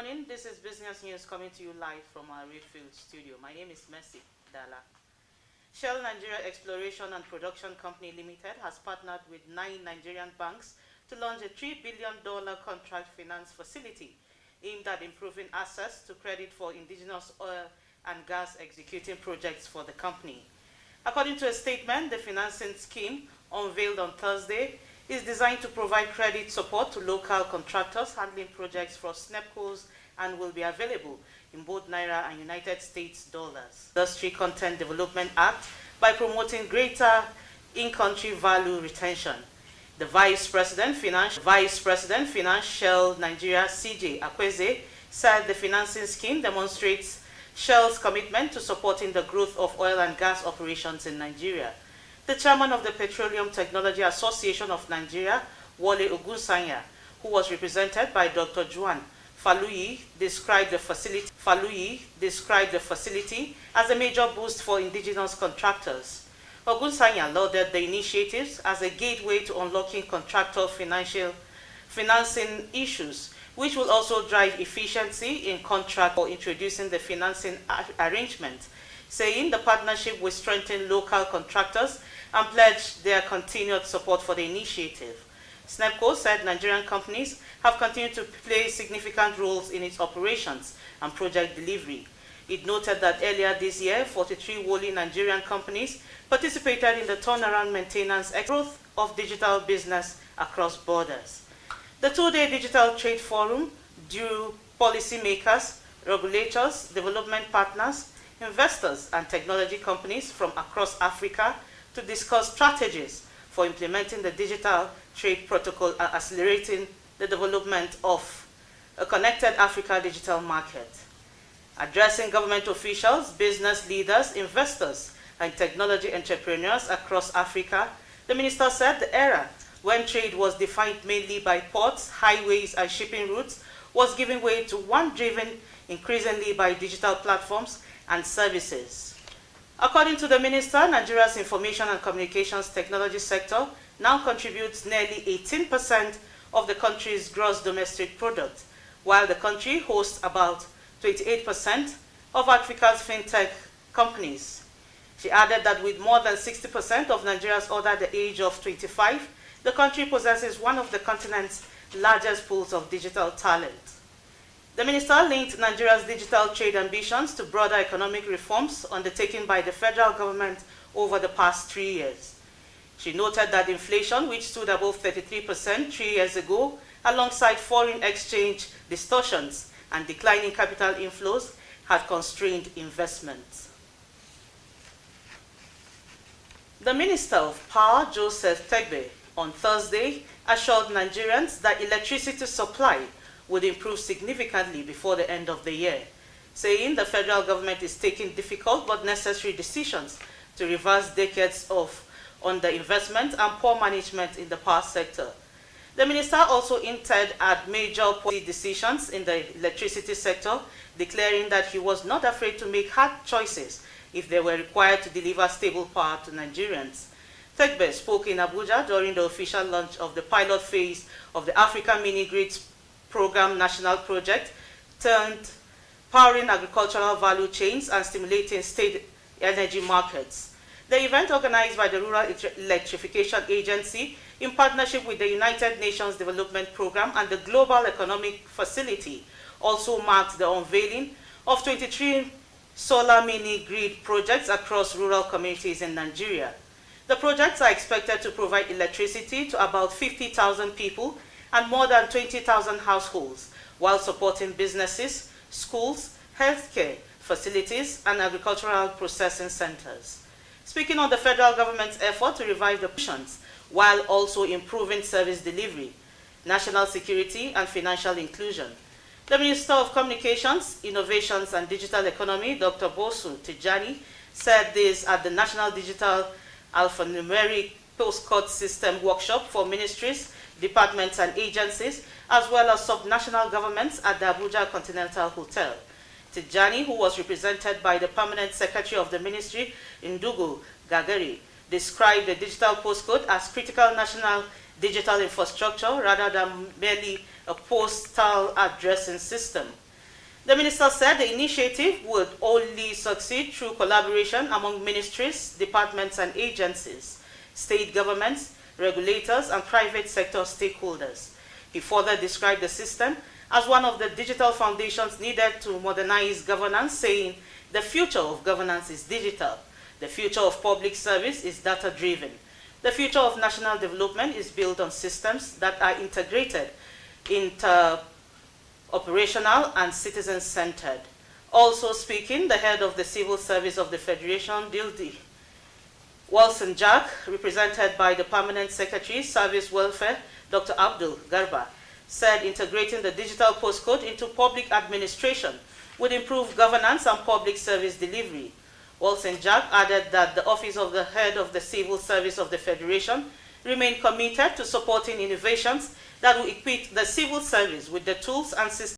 morning. This is Business News coming to you live from our Redfield studio. My name is Mercy Dala. Shell Nigeria Exploration and Production Company Limited has partnered with 9 Nigerian banks to launch a $3 billion contract finance facility aimed at improving access to credit for indigenous oil and gas executing projects for the company. According to a statement, the financing scheme, unveiled on Thursday, is designed to provide credit support to local contractors handling projects for SNEPCOs and will be available in both Naira and United States dollars. Industry Content Development Act by promoting greater in-country value retention. The Vice President Finance Shell Nigeria CJ Akweze said the financing scheme demonstrates Shell's commitment to supporting the growth of oil and gas operations in Nigeria. The chairman of the Petroleum Technology Association of Nigeria, Wole Ogunsanya, who was represented by Dr. Juan Faluyi, described the facility as a major boost for indigenous contractors. Ogunsanya lauded the initiatives as a gateway to unlocking contractor financing issues, which will also drive efficiency in contract for introducing the financing arrangement, saying the partnership will strengthen local contractors and pledge their continued support for the initiative. SNEPCO said Nigerian companies have continued to play significant roles in its operations and project delivery. It noted that earlier this year, 43 wholly Nigerian companies participated in the turnaround maintenance and growth of digital business across borders. The 2-day Digital Trade Forum drew policymakers, regulators, development partners, investors, and technology companies from across Africa to discuss strategies for implementing the digital trade protocol and accelerating the development of a connected Africa digital market. Addressing government officials, business leaders, investors, and technology entrepreneurs across Africa, the minister said the era when trade was defined mainly by ports, highways, and shipping routes was giving way to one driven increasingly by digital platforms and services. According to the minister, Nigeria's information and communications technology sector now contributes nearly 18% of the country's gross domestic product, while the country hosts about 28% of Africa's fintech companies. She added that with more than 60% of Nigerians under the age of 25, the country possesses one of the continent's largest pools of digital talent. The minister linked Nigeria's digital trade ambitions to broader economic reforms undertaken by the federal government over the past 3 years. She noted that inflation, which stood above 33% 3 years ago, alongside foreign exchange distortions and declining capital inflows, had constrained investment. The Minister of Power, Joseph Tegbe, on Thursday assured Nigerians that electricity supply would improve significantly before the end of the year, saying the federal government is taking difficult but necessary decisions to reverse decades of underinvestment and poor management in the power sector. The minister also hinted at major policy decisions in the electricity sector, declaring that he was not afraid to make hard choices if they were required to deliver stable power to Nigerians. Tegbe spoke in Abuja during the official launch of the pilot phase of the Africa Mini-Grids Program National Project, turned powering agricultural value chains and stimulating state energy markets. The event, organized by the Rural Electrification Agency in partnership with the United Nations Development Programme and the Global Economic Facility, also marked the unveiling of 23 solar mini-grid projects across rural communities in Nigeria. The projects are expected to provide electricity to about 50,000 people and more than 20,000 households, while supporting businesses, schools, healthcare facilities, and agricultural processing centers. Speaking on the federal government's effort to revive the pensions, while also improving service delivery, national security, and financial inclusion, the Minister of Communications, Innovations, and Digital Economy, Dr. Bosu Tijani, said this at the National Digital Alphanumeric Postcode System Workshop for ministries, departments, and agencies, as well as subnational governments at the Abuja Continental Hotel. Tijani, who was represented by the Permanent Secretary of the Ministry, Ndugu Gagari, described the digital postcode as critical national digital infrastructure rather than merely a postal addressing system. The minister said the initiative would only succeed through collaboration among ministries, departments and agencies, state governments, regulators and private sector stakeholders. He further described the system as one of the digital foundations needed to modernize governance, saying the future of governance is digital. The future of public service is data-driven. The future of national development is built on systems that are integrated, operational and citizen-centered. Also speaking, the head of the Civil Service of the Federation, Dildi Wilson Jack, represented by the Permanent Secretary, Service Welfare, Dr. Abdul Garba, said integrating the digital postcode into public administration would improve governance and public service delivery. Wilson Jack added that the Office of the Head of the Civil Service of the Federation remain committed to supporting innovations that will equip the civil service with the tools and systems